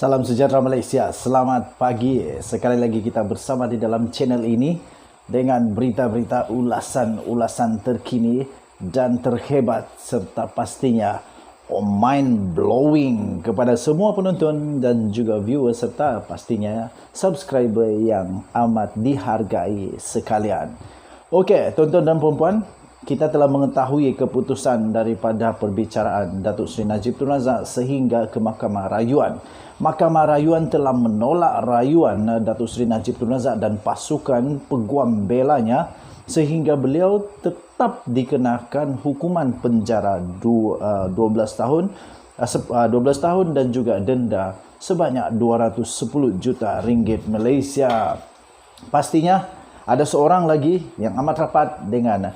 Salam sejahtera Malaysia, selamat pagi. Sekali lagi kita bersama di dalam channel ini dengan berita-berita ulasan terkini dan terhebat serta pastinya mind-blowing kepada semua penonton dan juga viewer serta pastinya subscriber yang amat dihargai sekalian. Okey, tuan-tuan dan puan-puan, kita telah mengetahui keputusan daripada perbicaraan Datuk Seri Najib Tun Razak sehingga ke Mahkamah Rayuan. Mahkamah Rayuan telah menolak rayuan Datuk Seri Najib Tun Razak dan pasukan peguam belanya sehingga beliau tetap dikenakan hukuman penjara 12 tahun dan juga denda sebanyak 210 juta ringgit Malaysia. Pastinya ada seorang lagi yang amat rapat dengan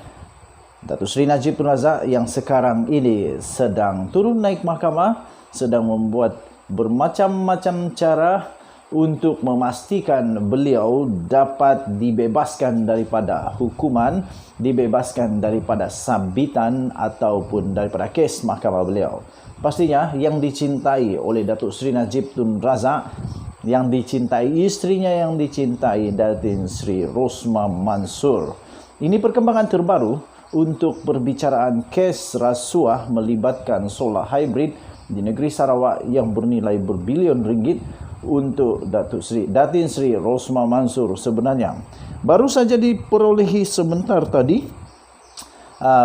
Datuk Seri Najib Tun Razak yang sekarang ini sedang turun naik mahkamah, sedang membuat bermacam-macam cara untuk memastikan beliau dapat dibebaskan daripada hukuman, dibebaskan daripada sambitan ataupun daripada kes mahkamah beliau. Pastinya yang dicintai oleh Datuk Seri Najib Tun Razak, yang dicintai isterinya, yang dicintai Datin Sri Rosmah Mansor. Ini perkembangan terbaru untuk perbicaraan kes rasuah melibatkan solar hybrid di negeri Sarawak yang bernilai berbilion ringgit untuk Datin Sri Rosmah Mansor. Sebenarnya baru saja diperolehi sebentar tadi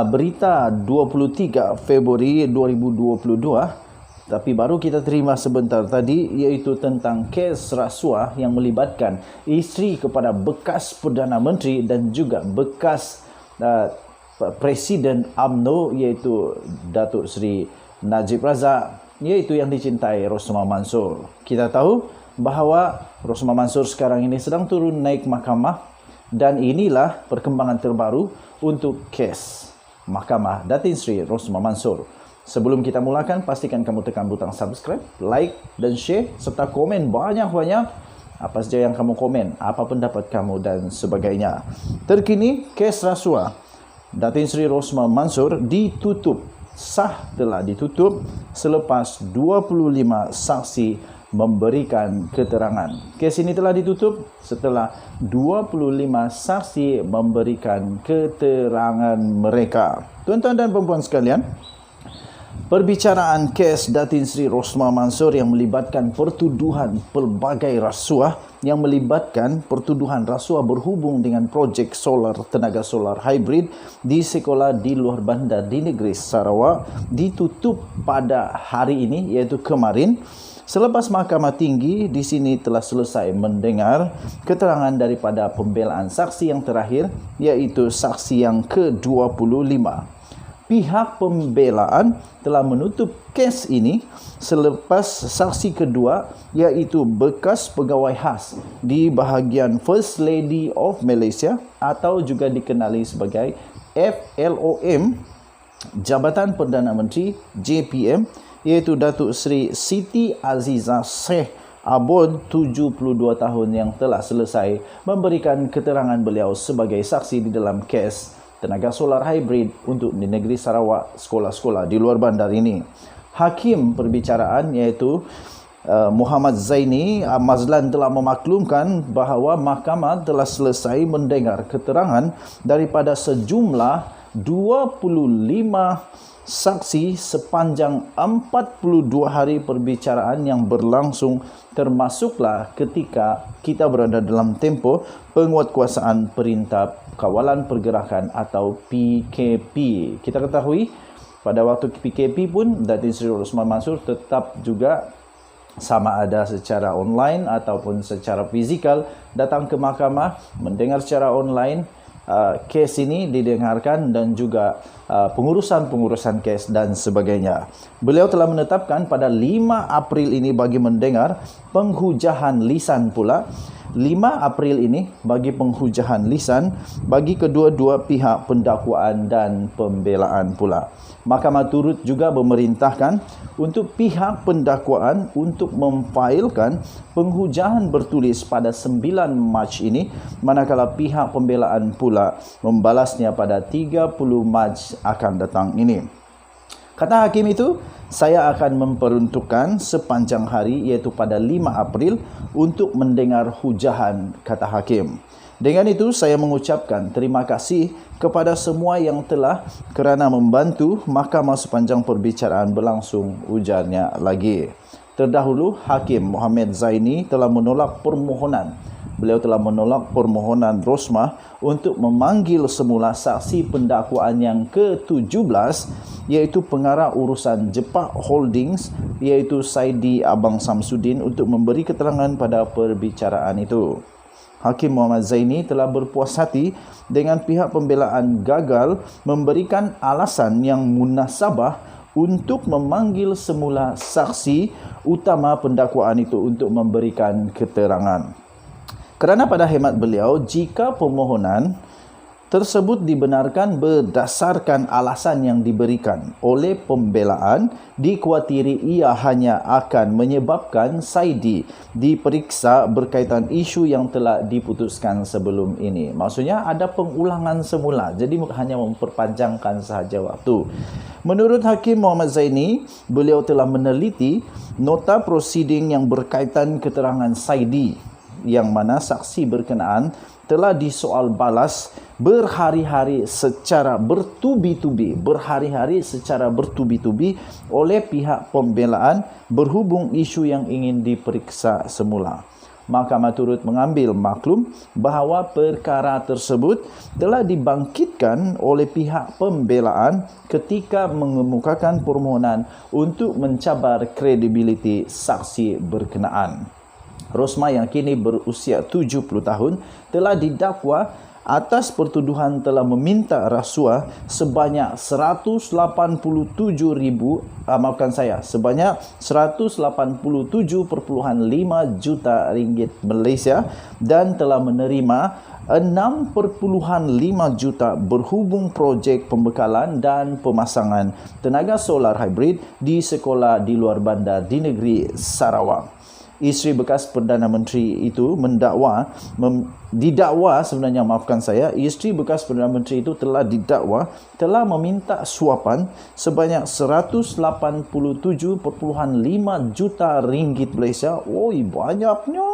berita 23 Februari 2022, tapi baru kita terima sebentar tadi, iaitu tentang kes rasuah yang melibatkan isteri kepada bekas Perdana Menteri dan juga bekas Presiden UMNO, iaitu Datuk Seri Najib Razak, iaitu yang dicintai Rosmah Mansor. Kita tahu bahawa Rosmah Mansor sekarang ini sedang turun naik mahkamah dan inilah perkembangan terbaru untuk kes mahkamah Datin Sri Rosmah Mansor. Sebelum kita mulakan, pastikan kamu tekan butang subscribe, like dan share serta komen banyak-banyak. Apa saja yang kamu komen, apa pendapat kamu dan sebagainya. Terkini, kes rasuah Datin Sri Rosmah Mansor telah ditutup selepas 25 saksi memberikan keterangan. Kes ini telah ditutup setelah 25 saksi memberikan keterangan mereka. Tuan-tuan dan puan-puan sekalian, perbicaraan kes Datin Sri Rosmah Mansor yang melibatkan pertuduhan pelbagai rasuah, yang melibatkan pertuduhan rasuah berhubung dengan projek solar, tenaga solar hybrid di sekolah di luar bandar di negeri Sarawak, ditutup pada hari ini, iaitu kemarin, selepas Mahkamah Tinggi di sini telah selesai mendengar keterangan daripada pembelaan saksi yang terakhir, iaitu saksi yang ke-25. Pihak pembelaan telah menutup kes ini selepas saksi kedua, iaitu bekas pegawai khas di bahagian First Lady of Malaysia atau juga dikenali sebagai FLOM, Jabatan Perdana Menteri JPM, iaitu Datuk Seri Siti Azizah Sheikh Abod, 72 tahun, yang telah selesai memberikan keterangan beliau sebagai saksi di dalam kes tenaga solar hybrid untuk di negeri Sarawak, sekolah-sekolah di luar bandar ini. Hakim perbicaraan iaitu Muhammad Zaini Mazlan telah memaklumkan bahawa mahkamah telah selesai mendengar keterangan daripada sejumlah 25 saksi sepanjang 42 hari perbicaraan yang berlangsung, termasuklah ketika kita berada dalam tempoh penguatkuasaan Perintah Kawalan Pergerakan atau PKP. Kita ketahui pada waktu PKP pun Datin Sri Rosmah Mansor tetap juga, sama ada secara online ataupun secara fizikal, datang ke mahkamah mendengar secara online kes ini didengarkan dan juga pengurusan kes dan sebagainya. Beliau telah menetapkan pada 5 April ini bagi mendengar penghujahan lisan pula. 5 April ini bagi penghujahan lisan bagi kedua-dua pihak pendakwaan dan pembelaan pula. Mahkamah turut juga memerintahkan untuk pihak pendakwaan untuk memfailkan penghujahan bertulis pada 9 Mac ini, manakala pihak pembelaan pula membalasnya pada 30 Mac akan datang ini. Kata hakim itu, saya akan memperuntukkan sepanjang hari iaitu pada 5 April untuk mendengar hujahan, kata hakim. Dengan itu saya mengucapkan terima kasih kepada semua yang telah kerana membantu mahkamah sepanjang perbicaraan berlangsung, ujarnya lagi. Terdahulu, Hakim Mohamed Zaini telah menolak permohonan. Beliau telah menolak permohonan Rosmah untuk memanggil semula saksi pendakwaan yang ke-17 iaitu pengarah urusan Jepak Holdings iaitu Saidi Abang Samsudin untuk memberi keterangan pada perbicaraan itu. Hakim Mohamed Zaini telah berpuas hati dengan pihak pembelaan gagal memberikan alasan yang munasabah untuk memanggil semula saksi utama pendakwaan itu untuk memberikan keterangan. Kerana pada hemat beliau, jika permohonan tersebut dibenarkan berdasarkan alasan yang diberikan oleh pembelaan, dikuatiri ia hanya akan menyebabkan Saidi diperiksa berkaitan isu yang telah diputuskan sebelum ini. Maksudnya ada pengulangan semula, jadi hanya memperpanjangkan sahaja waktu. Menurut Hakim Mohamed Zaini, beliau telah meneliti nota prosiding yang berkaitan keterangan Saidi yang mana saksi berkenaan telah disoal balas berhari-hari secara bertubi-tubi oleh pihak pembelaan berhubung isu yang ingin diperiksa semula. Mahkamah turut mengambil maklum bahawa perkara tersebut telah dibangkitkan oleh pihak pembelaan ketika mengemukakan permohonan untuk mencabar kredibiliti saksi berkenaan. Rosmah yang kini berusia 70 tahun telah didakwa atas pertuduhan telah meminta rasuah sebanyak 187,5 juta ringgit Malaysia dan telah menerima 6.5 juta berhubung projek pembekalan dan pemasangan tenaga solar hybrid di sekolah di luar bandar di negeri Sarawak. Isteri bekas Perdana Menteri itu isteri bekas Perdana Menteri itu telah meminta suapan sebanyak 187.5 juta ringgit Malaysia. Oi, banyaknya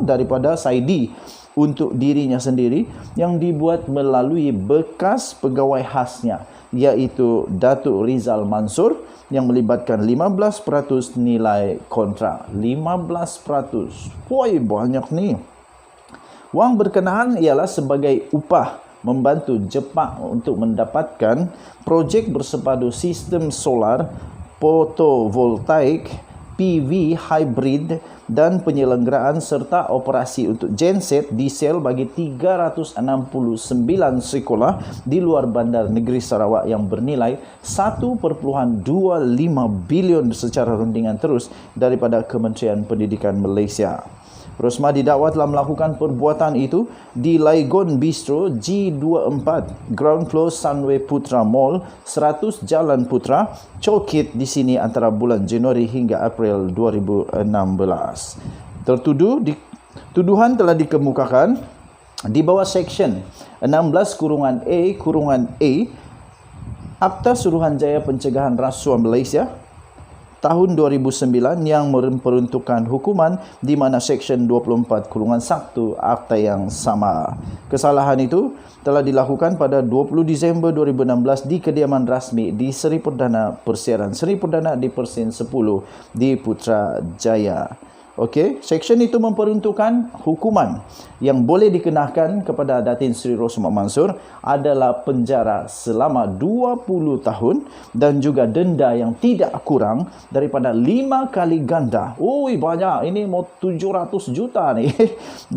daripada Saidi untuk dirinya sendiri yang dibuat melalui bekas pegawai khasnya iaitu Datuk Rizal Mansur yang melibatkan 15% nilai kontrak. 15%. Woi, banyak ni. Wang berkenaan ialah sebagai upah membantu Jepak untuk mendapatkan projek bersepadu sistem solar fotovoltaik PV hybrid dan penyelenggaraan serta operasi untuk genset diesel bagi 369 sekolah di luar bandar negeri Sarawak yang bernilai 1.25 bilion secara rundingan terus daripada Kementerian Pendidikan Malaysia. Rosmah didakwa telah melakukan perbuatan itu di Laigon Bistro G24, ground floor Sunway Putra Mall, 100 Jalan Putra, Chowkit di sini antara bulan Januari hingga April 2016. Tuduhan telah dikemukakan di bawah Seksyen 16(A) Akta Suruhanjaya Pencegahan Rasuah Malaysia tahun 2009 yang memperuntukkan hukuman di mana Seksyen 24(1) Akta yang sama. Kesalahan itu telah dilakukan pada 20 Disember 2016 di kediaman rasmi di Seri Perdana Persiaran Seri Perdana di Persen 10 di Putrajaya. Okey, seksyen itu memperuntukkan hukuman yang boleh dikenakan kepada Datin Seri Rosmah Mansur adalah penjara selama 20 tahun dan juga denda yang tidak kurang daripada 5 kali ganda. Oi, banyak. Ini mau 700 juta ni. 5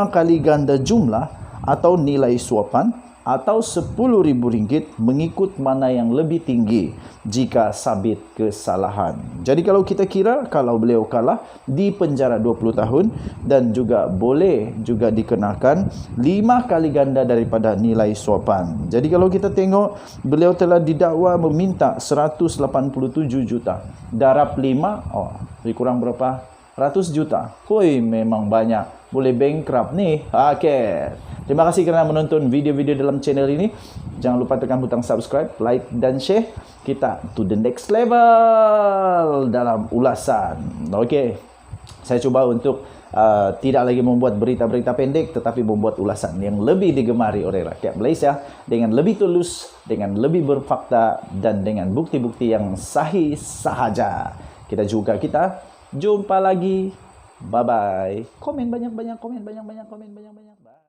kali ganda jumlah atau nilai suapan atau RM10,000 mengikut mana yang lebih tinggi jika sabit kesalahan. Jadi kalau kita kira, kalau beliau kalah di penjara 20 tahun dan juga boleh juga dikenakan 5 kali ganda daripada nilai suapan. Jadi kalau kita tengok, beliau telah didakwa meminta 187 juta. Darab 5, lebih kurang berapa? 100 juta. Memang banyak. Boleh bankrupt ni. Okey. Terima kasih kerana menonton video-video dalam channel ini. Jangan lupa tekan butang subscribe, like dan share. Kita to the next level dalam ulasan. Okey. Saya cuba untuk tidak lagi membuat berita-berita pendek, tetapi membuat ulasan yang lebih digemari oleh rakyat Malaysia dengan lebih tulus, dengan lebih berfakta dan dengan bukti-bukti yang sahih sahaja. Kita jumpa lagi. Bye-bye. Komen banyak-banyak, komen banyak-banyak, komen banyak-banyak.